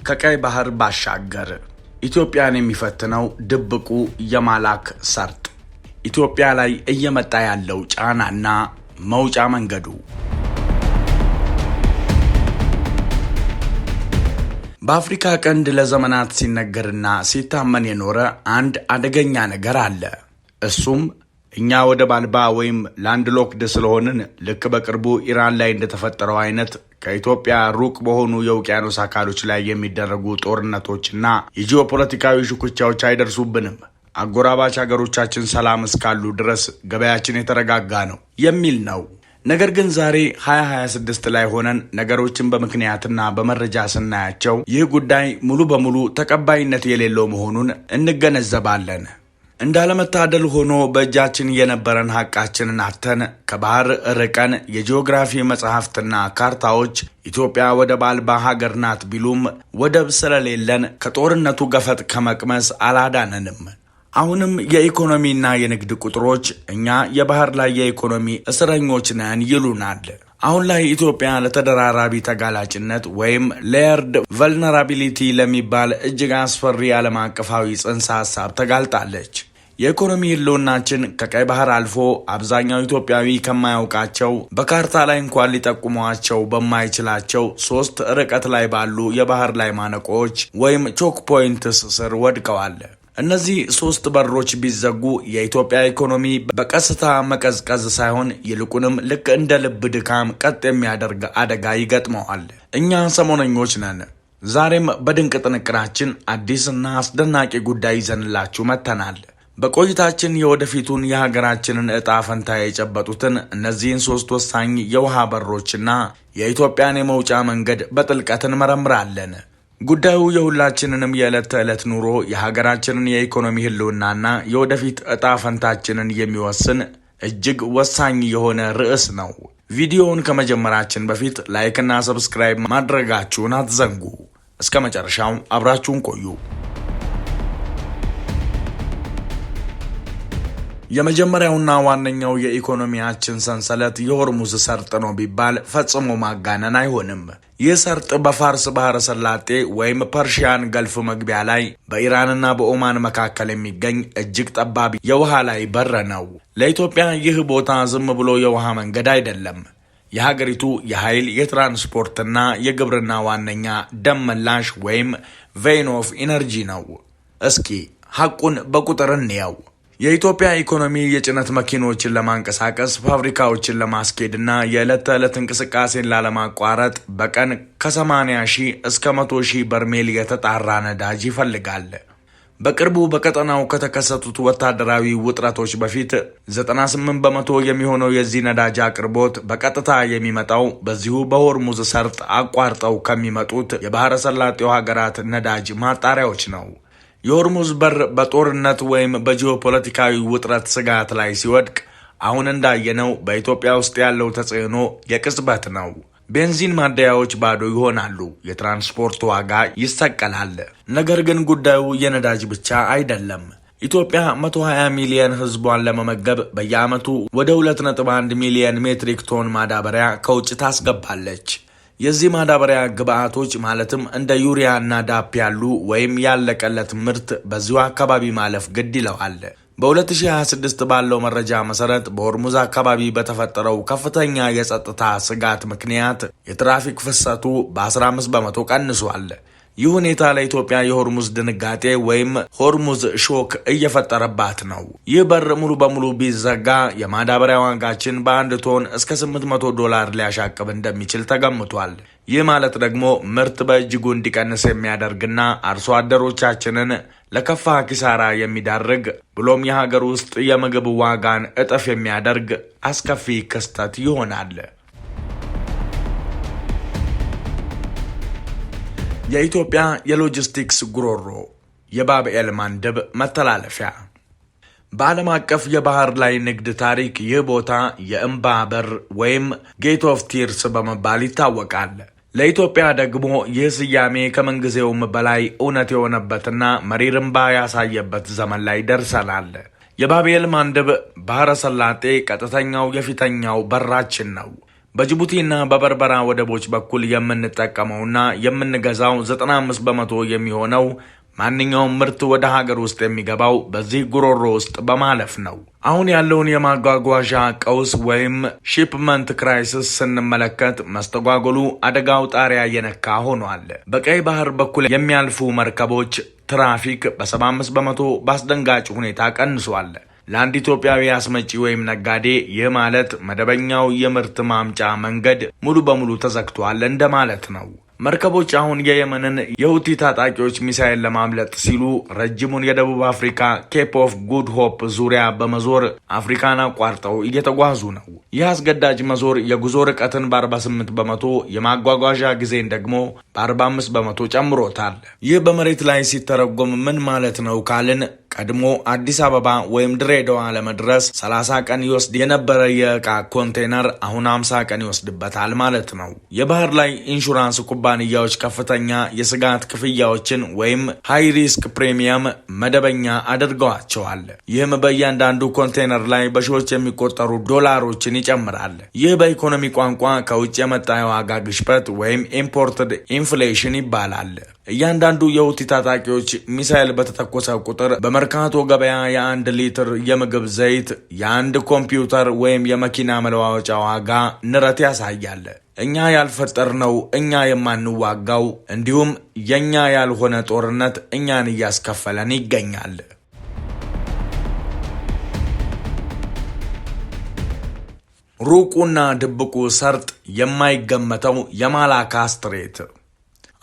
ከቀይ ባህር ባሻገር ኢትዮጵያን የሚፈትነው ድብቁ የማላክ ሰርጥ፣ ኢትዮጵያ ላይ እየመጣ ያለው ጫናና መውጫ መንገዱ። በአፍሪካ ቀንድ ለዘመናት ሲነገርና ሲታመን የኖረ አንድ አደገኛ ነገር አለ። እሱም እኛ ወደብ አልባ ወይም ላንድ ሎክድ ስለሆንን ልክ በቅርቡ ኢራን ላይ እንደተፈጠረው አይነት ከኢትዮጵያ ሩቅ በሆኑ የውቅያኖስ አካሎች ላይ የሚደረጉ ጦርነቶችና የጂኦፖለቲካዊ ሽኩቻዎች አይደርሱብንም፣ አጎራባች ሀገሮቻችን ሰላም እስካሉ ድረስ ገበያችን የተረጋጋ ነው የሚል ነው። ነገር ግን ዛሬ 2026 ላይ ሆነን ነገሮችን በምክንያትና በመረጃ ስናያቸው ይህ ጉዳይ ሙሉ በሙሉ ተቀባይነት የሌለው መሆኑን እንገነዘባለን። እንዳለመታደል ሆኖ በእጃችን የነበረን ሀቃችንን አተን ከባህር ርቀን የጂኦግራፊ መጽሐፍትና ካርታዎች ኢትዮጵያ ወደብ አልባ ሀገር ናት ቢሉም ወደብ ስለሌለን ከጦርነቱ ገፈት ከመቅመስ አላዳነንም። አሁንም የኢኮኖሚና የንግድ ቁጥሮች እኛ የባህር ላይ የኢኮኖሚ እስረኞች ነን ይሉናል። አሁን ላይ ኢትዮጵያ ለተደራራቢ ተጋላጭነት ወይም ሌየርድ ቨልነራቢሊቲ ለሚባል እጅግ አስፈሪ ዓለም አቀፋዊ ጽንሰ ሀሳብ ተጋልጣለች። የኢኮኖሚ ህልውናችን ከቀይ ባህር አልፎ አብዛኛው ኢትዮጵያዊ ከማያውቃቸው በካርታ ላይ እንኳን ሊጠቁሟቸው በማይችላቸው 3 ርቀት ላይ ባሉ የባህር ላይ ማነቆዎች ወይም ቾክ ፖይንትስ ስር ወድቀዋል። እነዚህ 3 በሮች ቢዘጉ የኢትዮጵያ ኢኮኖሚ በቀስታ መቀዝቀዝ ሳይሆን ይልቁንም ልክ እንደ ልብ ድካም ቀጥ የሚያደርግ አደጋ ይገጥመዋል። እኛ ሰሞነኞች ነን። ዛሬም በድንቅ ጥንቅራችን አዲስና አስደናቂ ጉዳይ ይዘንላችሁ መጥተናል። በቆይታችን የወደፊቱን የሀገራችንን ዕጣ ፈንታ የጨበጡትን እነዚህን 3 ወሳኝ የውሃ በሮችና የኢትዮጵያን የመውጫ መንገድ በጥልቀት እንመረምራለን። ጉዳዩ የሁላችንንም የዕለት ተዕለት ኑሮ፣ የሀገራችንን የኢኮኖሚ ህልውናና የወደፊት ዕጣ ፈንታችንን የሚወስን እጅግ ወሳኝ የሆነ ርዕስ ነው። ቪዲዮውን ከመጀመራችን በፊት ላይክና ሰብስክራይብ ማድረጋችሁን አትዘንጉ። እስከ መጨረሻው አብራችሁን ቆዩ። የመጀመሪያውና ዋነኛው የኢኮኖሚያችን ሰንሰለት የሆርሙዝ ሰርጥ ነው ቢባል ፈጽሞ ማጋነን አይሆንም። ይህ ሰርጥ በፋርስ ባህረ ሰላጤ ወይም ፐርሺያን ገልፍ መግቢያ ላይ በኢራንና በኦማን መካከል የሚገኝ እጅግ ጠባብ የውሃ ላይ በር ነው። ለኢትዮጵያ ይህ ቦታ ዝም ብሎ የውሃ መንገድ አይደለም። የሀገሪቱ የኃይል የትራንስፖርትና የግብርና ዋነኛ ደም መላሽ ወይም ቬን ኦፍ ኢነርጂ ነው። እስኪ ሐቁን በቁጥር እንየው። የኢትዮጵያ ኢኮኖሚ የጭነት መኪኖችን ለማንቀሳቀስ፣ ፋብሪካዎችን ለማስኬድና የዕለት ተዕለት እንቅስቃሴን ላለማቋረጥ በቀን ከ80 ሺህ እስከ 100 ሺህ በርሜል የተጣራ ነዳጅ ይፈልጋል። በቅርቡ በቀጠናው ከተከሰቱት ወታደራዊ ውጥረቶች በፊት 98 በመቶ የሚሆነው የዚህ ነዳጅ አቅርቦት በቀጥታ የሚመጣው በዚሁ በሆርሙዝ ሰርጥ አቋርጠው ከሚመጡት የባህረ ሰላጤው ሀገራት ነዳጅ ማጣሪያዎች ነው። የሆርሙዝ በር በጦርነት ወይም በጂኦፖለቲካዊ ውጥረት ስጋት ላይ ሲወድቅ አሁን እንዳየነው በኢትዮጵያ ውስጥ ያለው ተጽዕኖ የቅጽበት ነው። ቤንዚን ማደያዎች ባዶ ይሆናሉ፣ የትራንስፖርት ዋጋ ይሰቀላል። ነገር ግን ጉዳዩ የነዳጅ ብቻ አይደለም። ኢትዮጵያ 120 ሚሊዮን ሕዝቧን ለመመገብ በየዓመቱ ወደ 2.1 ሚሊዮን ሜትሪክ ቶን ማዳበሪያ ከውጭ ታስገባለች። የዚህ ማዳበሪያ ግብአቶች ማለትም እንደ ዩሪያ እና ዳፕ ያሉ ወይም ያለቀለት ምርት በዚሁ አካባቢ ማለፍ ግድ ይለዋል። በ2026 ባለው መረጃ መሰረት በሆርሙዝ አካባቢ በተፈጠረው ከፍተኛ የጸጥታ ስጋት ምክንያት የትራፊክ ፍሰቱ በ15 በመቶ ቀንሷል። ይህ ሁኔታ ለኢትዮጵያ የሆርሙዝ ድንጋጤ ወይም ሆርሙዝ ሾክ እየፈጠረባት ነው። ይህ በር ሙሉ በሙሉ ቢዘጋ የማዳበሪያ ዋጋችን በ1 ቶን እስከ $800 ሊያሻቅብ እንደሚችል ተገምቷል። ይህ ማለት ደግሞ ምርት በእጅጉ እንዲቀንስ የሚያደርግና አርሶ አደሮቻችንን ለከፋ ኪሳራ የሚዳርግ ብሎም የሀገር ውስጥ የምግብ ዋጋን እጥፍ የሚያደርግ አስከፊ ክስተት ይሆናል። የኢትዮጵያ የሎጂስቲክስ ጉሮሮ፣ የባብኤል ማንደብ መተላለፊያ። በዓለም አቀፍ የባህር ላይ ንግድ ታሪክ ይህ ቦታ የእምባ በር ወይም ጌት ኦፍ ቲርስ በመባል ይታወቃል። ለኢትዮጵያ ደግሞ ይህ ስያሜ ከምንጊዜውም በላይ እውነት የሆነበትና መሪር እምባ ያሳየበት ዘመን ላይ ደርሰናል። የባብኤል ማንደብ ባህረ ሰላጤ ቀጥተኛው የፊተኛው በራችን ነው። በጅቡቲና በበርበራ ወደቦች በኩል የምንጠቀመውና የምንገዛው 95 በመቶ የሚሆነው ማንኛውም ምርት ወደ ሀገር ውስጥ የሚገባው በዚህ ጉሮሮ ውስጥ በማለፍ ነው። አሁን ያለውን የማጓጓዣ ቀውስ ወይም ሺፕመንት ክራይሲስ ስንመለከት መስተጓጎሉ አደጋው ጣሪያ የነካ ሆኗል። በቀይ ባህር በኩል የሚያልፉ መርከቦች ትራፊክ በ75 በመቶ በአስደንጋጭ ሁኔታ ቀንሷል። ለአንድ ኢትዮጵያዊ አስመጪ ወይም ነጋዴ ይህ ማለት መደበኛው የምርት ማምጫ መንገድ ሙሉ በሙሉ ተዘግቷል እንደማለት ነው። መርከቦች አሁን የየመንን የሁቲ ታጣቂዎች ሚሳኤል ለማምለጥ ሲሉ ረጅሙን የደቡብ አፍሪካ ኬፕ ኦፍ ጉድ ሆፕ ዙሪያ በመዞር አፍሪካን አቋርጠው እየተጓዙ ነው። ይህ አስገዳጅ መዞር የጉዞ ርቀትን በ48 በመቶ የማጓጓዣ ጊዜን ደግሞ በ45 በመቶ ጨምሮታል። ይህ በመሬት ላይ ሲተረጎም ምን ማለት ነው ካልን ቀድሞ አዲስ አበባ ወይም ድሬዳዋ ለመድረስ 30 ቀን ይወስድ የነበረ የዕቃ ኮንቴነር አሁን 50 ቀን ይወስድበታል ማለት ነው። የባህር ላይ ኢንሹራንስ ኩባንያዎች ከፍተኛ የስጋት ክፍያዎችን ወይም ሃይ ሪስክ ፕሪሚየም መደበኛ አድርገዋቸዋል። ይህም በእያንዳንዱ ኮንቴነር ላይ በሺዎች የሚቆጠሩ ዶላሮችን ይጨምራል። ይህ በኢኮኖሚ ቋንቋ ከውጭ የመጣ የዋጋ ግሽበት ወይም ኢምፖርትድ ኢንፍሌሽን ይባላል። እያንዳንዱ የሁቲ ታጣቂዎች ሚሳኤል በተተኮሰ ቁጥር በመርካቶ ገበያ የ1 ሊትር የምግብ ዘይት፣ የአንድ ኮምፒውተር ወይም የመኪና መለዋወጫ ዋጋ ንረት ያሳያል። እኛ ያልፈጠርነው እኛ የማንዋጋው እንዲሁም የኛ ያልሆነ ጦርነት እኛን እያስከፈለን ይገኛል። ሩቁና ድብቁ ሰርጥ የማይገመተው የማላካ ስትሬት።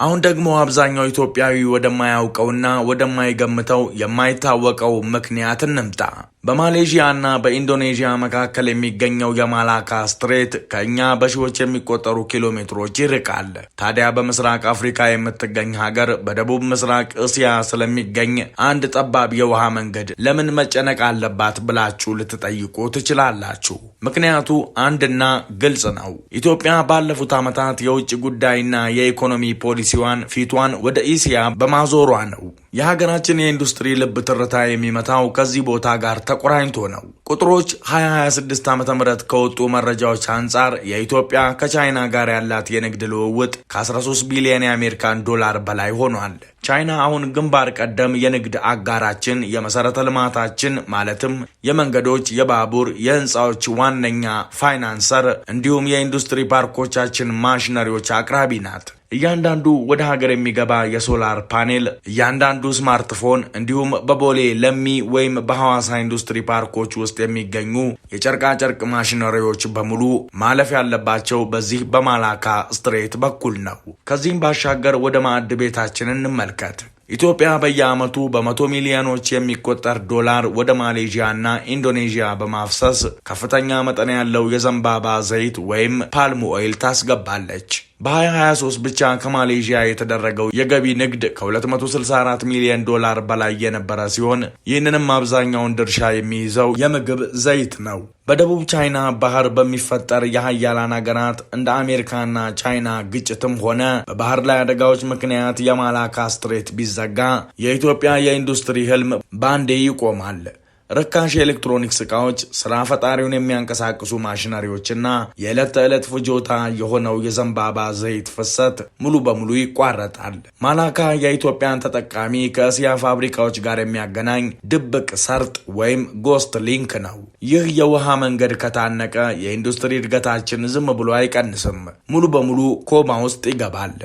አሁን ደግሞ አብዛኛው ኢትዮጵያዊ ወደማያውቀውና ወደማይገምተው የማይታወቀው ምክንያት እንምጣ። በማሌዥያና በኢንዶኔዥያ መካከል የሚገኘው የማላካ ስትሬት ከእኛ በሺዎች የሚቆጠሩ ኪሎ ሜትሮች ይርቃል። ታዲያ በምስራቅ አፍሪካ የምትገኝ ሀገር በደቡብ ምስራቅ እስያ ስለሚገኝ አንድ ጠባብ የውሃ መንገድ ለምን መጨነቅ አለባት ብላችሁ ልትጠይቁ ትችላላችሁ። ምክንያቱ አንድና ግልጽ ነው። ኢትዮጵያ ባለፉት ዓመታት የውጭ ጉዳይና የኢኮኖሚ ፖሊሲዋን ፊቷን ወደ እስያ በማዞሯ ነው። የሀገራችን የኢንዱስትሪ ልብ ትርታ የሚመታው ከዚህ ቦታ ጋር ተቆራኝቶ ነው። ቁጥሮች 2026 ዓ.ም ከወጡ መረጃዎች አንጻር የኢትዮጵያ ከቻይና ጋር ያላት የንግድ ልውውጥ ከ13 ቢሊዮን የአሜሪካን ዶላር በላይ ሆኗል። ቻይና አሁን ግንባር ቀደም የንግድ አጋራችን፣ የመሰረተ ልማታችን ማለትም የመንገዶች፣ የባቡር፣ የህንፃዎች ዋነኛ ፋይናንሰር እንዲሁም የኢንዱስትሪ ፓርኮቻችን ማሽነሪዎች አቅራቢ ናት። እያንዳንዱ ወደ ሀገር የሚገባ የሶላር ፓኔል፣ እያንዳንዱ ስማርትፎን እንዲሁም በቦሌ ለሚ ወይም በሐዋሳ ኢንዱስትሪ ፓርኮች ውስጥ የሚገኙ የጨርቃጨርቅ ማሽነሪዎች በሙሉ ማለፍ ያለባቸው በዚህ በማላካ ስትሬት በኩል ነው። ከዚህም ባሻገር ወደ ማዕድ ቤታችን እንመልከት። ኢትዮጵያ በየዓመቱ በ100 ሚሊዮኖች የሚቆጠር ዶላር ወደ ማሌዥያና ኢንዶኔዥያ በማፍሰስ ከፍተኛ መጠን ያለው የዘንባባ ዘይት ወይም ፓልም ኦይል ታስገባለች። በ2023 ብቻ ከማሌዥያ የተደረገው የገቢ ንግድ ከ264 ሚሊዮን ዶላር በላይ የነበረ ሲሆን ይህንንም አብዛኛውን ድርሻ የሚይዘው የምግብ ዘይት ነው። በደቡብ ቻይና ባህር በሚፈጠር የሀያላን ሀገራት እንደ አሜሪካና ቻይና ግጭትም ሆነ በባህር ላይ አደጋዎች ምክንያት የማላካ ስትሬት ቢዘጋ የኢትዮጵያ የኢንዱስትሪ ህልም ባንዴ ይቆማል። ርካሽ የኤሌክትሮኒክስ ዕቃዎች፣ ስራ ፈጣሪውን የሚያንቀሳቅሱ ማሽነሪዎችና የዕለት ተዕለት ፍጆታ የሆነው የዘንባባ ዘይት ፍሰት ሙሉ በሙሉ ይቋረጣል። ማላካ የኢትዮጵያን ተጠቃሚ ከእስያ ፋብሪካዎች ጋር የሚያገናኝ ድብቅ ሰርጥ ወይም ጎስት ሊንክ ነው። ይህ የውሃ መንገድ ከታነቀ የኢንዱስትሪ እድገታችን ዝም ብሎ አይቀንስም፣ ሙሉ በሙሉ ኮማ ውስጥ ይገባል።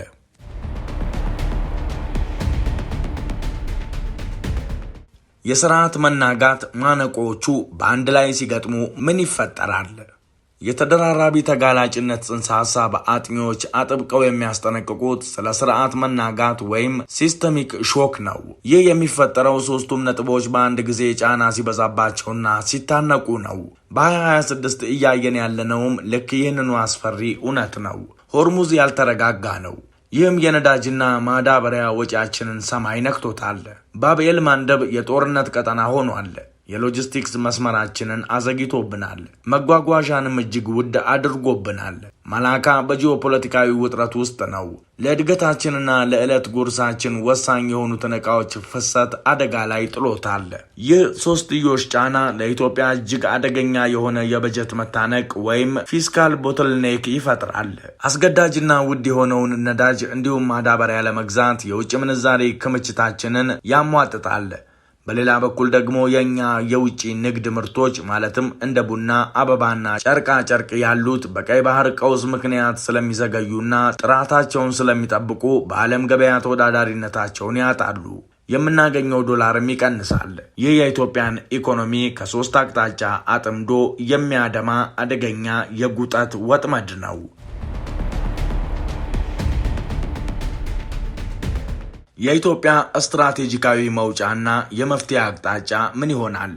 የስርዓት መናጋት ማነቆቹ በአንድ ላይ ሲገጥሙ ምን ይፈጠራል? የተደራራቢ ተጋላጭነት ጽንሰ ሐሳብ አጥኚዎች አጥብቀው የሚያስጠነቅቁት ስለ ስርዓት መናጋት ወይም ሲስተሚክ ሾክ ነው። ይህ የሚፈጠረው ሶስቱም ነጥቦች በአንድ ጊዜ ጫና ሲበዛባቸውና ሲታነቁ ነው። በ2026 እያየን ያለነውም ልክ ይህንኑ አስፈሪ እውነት ነው። ሆርሙዝ ያልተረጋጋ ነው። ይህም የነዳጅና ማዳበሪያ ወጪያችንን ሰማይ ነክቶታል። ባብኤል ማንደብ የጦርነት ቀጠና ሆኗል። የሎጂስቲክስ መስመራችንን አዘግይቶብናል። መጓጓዣንም እጅግ ውድ አድርጎብናል። ማላካ በጂኦፖለቲካዊ ውጥረት ውስጥ ነው። ለእድገታችንና ለዕለት ጉርሳችን ወሳኝ የሆኑትን ዕቃዎች ፍሰት አደጋ ላይ ጥሎታል። ይህ ሶስትዮሽ ጫና ለኢትዮጵያ እጅግ አደገኛ የሆነ የበጀት መታነቅ ወይም ፊስካል ቦትልኔክ ይፈጥራል። አስገዳጅና ውድ የሆነውን ነዳጅ እንዲሁም ማዳበሪያ ለመግዛት የውጭ ምንዛሬ ክምችታችንን ያሟጥጣል። በሌላ በኩል ደግሞ የኛ የውጭ ንግድ ምርቶች ማለትም እንደ ቡና፣ አበባና ጨርቃ ጨርቅ ያሉት በቀይ ባህር ቀውስ ምክንያት ስለሚዘገዩና ጥራታቸውን ስለሚጠብቁ በዓለም ገበያ ተወዳዳሪነታቸውን ያጣሉ። የምናገኘው ዶላርም ይቀንሳል። ይህ የኢትዮጵያን ኢኮኖሚ ከሶስት አቅጣጫ አጥምዶ የሚያደማ አደገኛ የጉጠት ወጥመድ ነው። የኢትዮጵያ ስትራቴጂካዊ መውጫና የመፍትሄ አቅጣጫ ምን ይሆናል?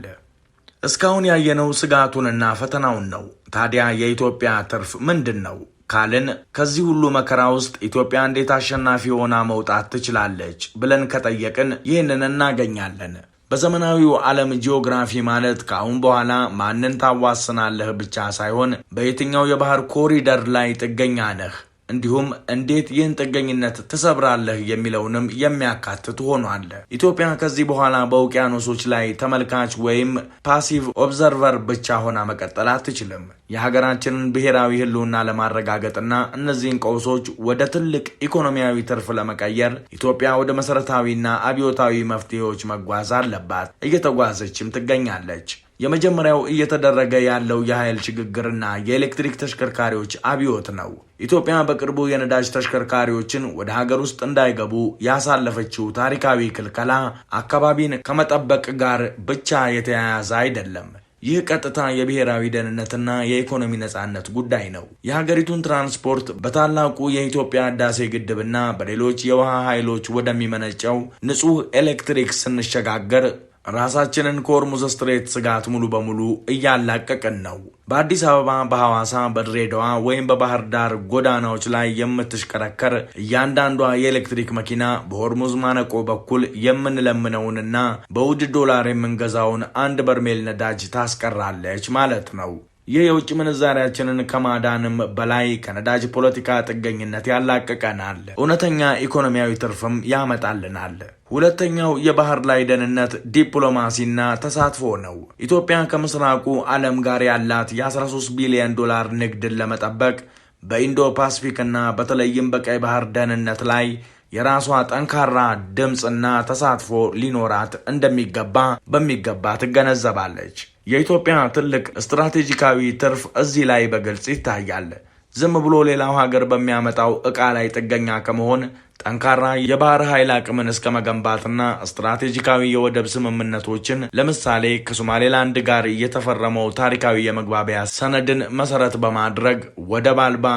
እስካሁን ያየነው ስጋቱንና ፈተናውን ነው። ታዲያ የኢትዮጵያ ትርፍ ምንድን ነው ካልን ከዚህ ሁሉ መከራ ውስጥ ኢትዮጵያ እንዴት አሸናፊ ሆና መውጣት ትችላለች ብለን ከጠየቅን ይህንን እናገኛለን። በዘመናዊው ዓለም ጂኦግራፊ ማለት ከአሁን በኋላ ማንን ታዋስናለህ ብቻ ሳይሆን በየትኛው የባህር ኮሪደር ላይ ጥገኛ ነህ፣ እንዲሁም እንዴት ይህን ጥገኝነት ትሰብራለህ የሚለውንም የሚያካትት ሆኗል። ኢትዮጵያ ከዚህ በኋላ በውቅያኖሶች ላይ ተመልካች ወይም ፓሲቭ ኦብዘርቨር ብቻ ሆና መቀጠል አትችልም። የሀገራችንን ብሔራዊ ሕልውና ለማረጋገጥና እነዚህን ቀውሶች ወደ ትልቅ ኢኮኖሚያዊ ትርፍ ለመቀየር ኢትዮጵያ ወደ መሰረታዊና አብዮታዊ መፍትሄዎች መጓዝ አለባት። እየተጓዘችም ትገኛለች። የመጀመሪያው እየተደረገ ያለው የኃይል ሽግግርና የኤሌክትሪክ ተሽከርካሪዎች አብዮት ነው። ኢትዮጵያ በቅርቡ የነዳጅ ተሽከርካሪዎችን ወደ ሀገር ውስጥ እንዳይገቡ ያሳለፈችው ታሪካዊ ክልከላ አካባቢን ከመጠበቅ ጋር ብቻ የተያያዘ አይደለም። ይህ ቀጥታ የብሔራዊ ደህንነትና የኢኮኖሚ ነጻነት ጉዳይ ነው። የሀገሪቱን ትራንስፖርት በታላቁ የኢትዮጵያ ህዳሴ ግድብና በሌሎች የውሃ ኃይሎች ወደሚመነጨው ንጹህ ኤሌክትሪክ ስንሸጋገር ራሳችንን ከሆርሙዝ ስትሬት ስጋት ሙሉ በሙሉ እያላቀቅን ነው። በአዲስ አበባ፣ በሐዋሳ፣ በድሬዳዋ ወይም በባህር ዳር ጎዳናዎች ላይ የምትሽከረከር እያንዳንዷ የኤሌክትሪክ መኪና በሆርሙዝ ማነቆ በኩል የምንለምነውንና በውድ ዶላር የምንገዛውን 1 በርሜል ነዳጅ ታስቀራለች ማለት ነው። ይህ የውጭ ምንዛሪያችንን ከማዳንም በላይ ከነዳጅ ፖለቲካ ጥገኝነት ያላቅቀናል። እውነተኛ ኢኮኖሚያዊ ትርፍም ያመጣልናል። ሁለተኛው የባህር ላይ ደህንነት ዲፕሎማሲና ተሳትፎ ነው። ኢትዮጵያ ከምስራቁ ዓለም ጋር ያላት የ13 ቢሊዮን ዶላር ንግድን ለመጠበቅ በኢንዶ ፓሲፊክና በተለይም በቀይ ባህር ደህንነት ላይ የራሷ ጠንካራ ድምፅና ተሳትፎ ሊኖራት እንደሚገባ በሚገባ ትገነዘባለች። የኢትዮጵያ ትልቅ ስትራቴጂካዊ ትርፍ እዚህ ላይ በግልጽ ይታያል። ዝም ብሎ ሌላው ሀገር በሚያመጣው ዕቃ ላይ ጥገኛ ከመሆን ጠንካራ የባህር ኃይል አቅምን እስከ መገንባትና ስትራቴጂካዊ የወደብ ስምምነቶችን ለምሳሌ ከሶማሌላንድ ጋር የተፈረመው ታሪካዊ የመግባቢያ ሰነድን መሰረት በማድረግ ወደብ አልባ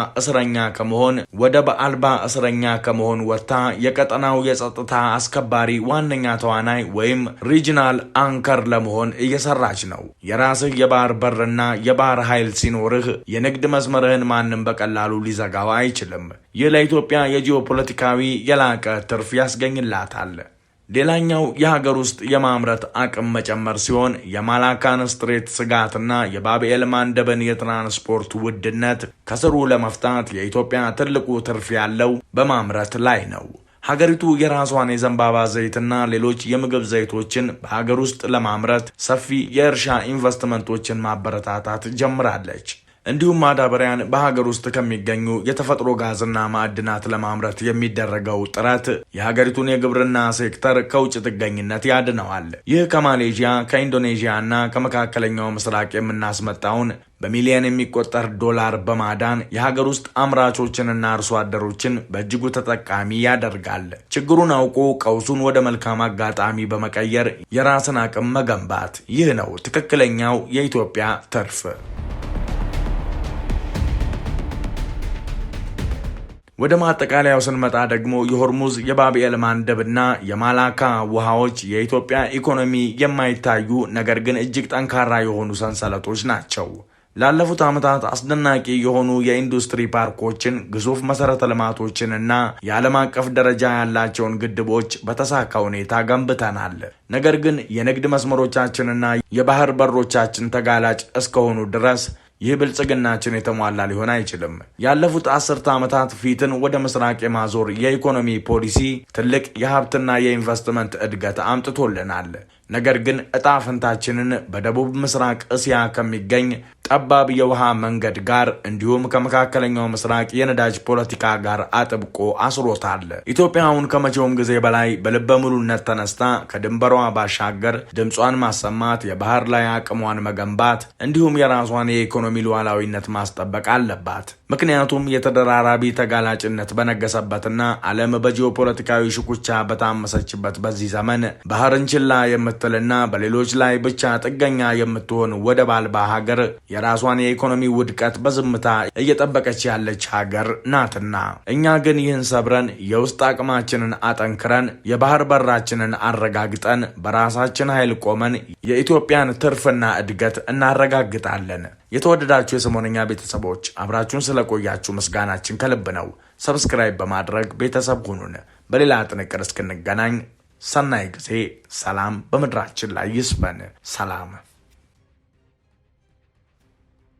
እስረኛ ከመሆን ወጥታ የቀጠናው የጸጥታ አስከባሪ ዋነኛ ተዋናይ ወይም ሪጂናል አንከር ለመሆን እየሰራች ነው። የራስህ የባህር በርና የባህር ኃይል ሲኖርህ የንግድ መስመርህን ማንም በቀላሉ ሊዘጋው አይችልም። ይህ ለኢትዮጵያ የጂኦፖለቲካዊ የላቀ ትርፍ ያስገኝላታል። ሌላኛው የሀገር ውስጥ የማምረት አቅም መጨመር ሲሆን የማላካን ስትሬት ስጋትና የባብኤል ማንደብን የትራንስፖርት ውድነት ከስሩ ለመፍታት የኢትዮጵያ ትልቁ ትርፍ ያለው በማምረት ላይ ነው። ሀገሪቱ የራሷን የዘንባባ ዘይትና ሌሎች የምግብ ዘይቶችን በሀገር ውስጥ ለማምረት ሰፊ የእርሻ ኢንቨስትመንቶችን ማበረታታት ጀምራለች። እንዲሁም ማዳበሪያን በሀገር ውስጥ ከሚገኙ የተፈጥሮ ጋዝና ማዕድናት ለማምረት የሚደረገው ጥረት የሀገሪቱን የግብርና ሴክተር ከውጭ ጥገኝነት ያድነዋል። ይህ ከማሌዥያ፣ ከኢንዶኔዥያ እና ከመካከለኛው ምስራቅ የምናስመጣውን በሚሊዮን የሚቆጠር ዶላር በማዳን የሀገር ውስጥ አምራቾችንና አርሶ አደሮችን በእጅጉ ተጠቃሚ ያደርጋል። ችግሩን አውቆ ቀውሱን ወደ መልካም አጋጣሚ በመቀየር የራስን አቅም መገንባት፣ ይህ ነው ትክክለኛው የኢትዮጵያ ትርፍ። ወደ ማጠቃለያው ስንመጣ ደግሞ የሆርሙዝ የባብኤል ማንደብና የማላካ ውሃዎች የኢትዮጵያ ኢኮኖሚ የማይታዩ ነገር ግን እጅግ ጠንካራ የሆኑ ሰንሰለቶች ናቸው። ላለፉት ዓመታት አስደናቂ የሆኑ የኢንዱስትሪ ፓርኮችን፣ ግዙፍ መሰረተ ልማቶችንና የዓለም አቀፍ ደረጃ ያላቸውን ግድቦች በተሳካ ሁኔታ ገንብተናል። ነገር ግን የንግድ መስመሮቻችንና የባህር በሮቻችን ተጋላጭ እስከሆኑ ድረስ ይህ ብልጽግናችን የተሟላ ሊሆን አይችልም። ያለፉት 10 ዓመታት ፊትን ወደ ምስራቅ የማዞር የኢኮኖሚ ፖሊሲ ትልቅ የሀብትና የኢንቨስትመንት እድገት አምጥቶልናል። ነገር ግን እጣ ፈንታችንን በደቡብ ምስራቅ እስያ ከሚገኝ ጠባብ የውሃ መንገድ ጋር እንዲሁም ከመካከለኛው ምስራቅ የነዳጅ ፖለቲካ ጋር አጥብቆ አስሮታል። ኢትዮጵያ አሁን ከመቼውም ጊዜ በላይ በልበ ሙሉነት ተነስታ ከድንበሯ ባሻገር ድምጿን ማሰማት፣ የባህር ላይ አቅሟን መገንባት እንዲሁም የራሷን የኢኮኖሚ ሉዓላዊነት ማስጠበቅ አለባት። ምክንያቱም የተደራራቢ ተጋላጭነት በነገሰበትና ዓለም በጂኦፖለቲካዊ ሽኩቻ በታመሰችበት በዚህ ዘመን ባህርን ችላ የምትልና በሌሎች ላይ ብቻ ጥገኛ የምትሆን ወደብ አልባ ሀገር የራሷን የኢኮኖሚ ውድቀት በዝምታ እየጠበቀች ያለች ሀገር ናትና፣ እኛ ግን ይህን ሰብረን የውስጥ አቅማችንን አጠንክረን የባህር በራችንን አረጋግጠን በራሳችን ኃይል ቆመን የኢትዮጵያን ትርፍና እድገት እናረጋግጣለን። የተወደዳችሁ የሰሞነኛ ቤተሰቦች አብራችሁን ስለቆያችሁ ምስጋናችን ከልብ ነው። ሰብስክራይብ በማድረግ ቤተሰብ ሁኑን። በሌላ ጥንቅር እስክንገናኝ ሰናይ ጊዜ። ሰላም በምድራችን ላይ ይስፈን። ሰላም